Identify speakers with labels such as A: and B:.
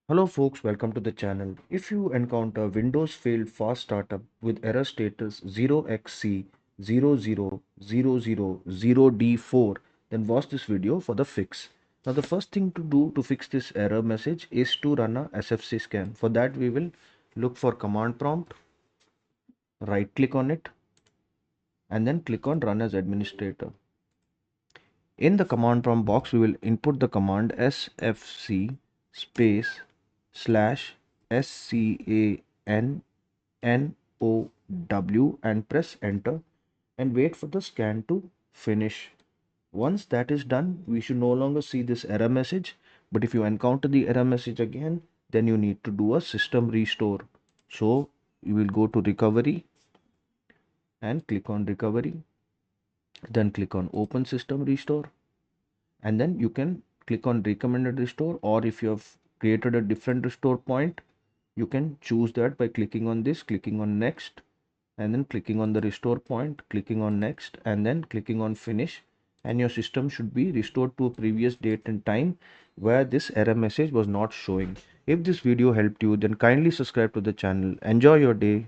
A: Hello folks, welcome to the channel. If you encounter Windows failed fast startup with error status 0xC00000D4, then watch this video for the fix. Now the first thing to do to fix this error message is to run a SFC scan. For that we will look for command prompt, right click on it and then click on run as administrator. In the command prompt box, we will input the command sfc space slash scan NOW and press enter and wait for the scan to finish. Once that is done, we should no longer see this error message. But if you encounter the error message again, then you need to do a system restore. So you will go to recovery and click on recovery. Then click on open system restore. And then you can click on recommended restore, or if you have created a different restore point, you can choose that by clicking on this, clicking on next, and then clicking on the restore point, clicking on next, and then clicking on finish, and your system should be restored to a previous date and time where this error message was not showing. If this video helped you, then kindly subscribe to the channel. Enjoy your day.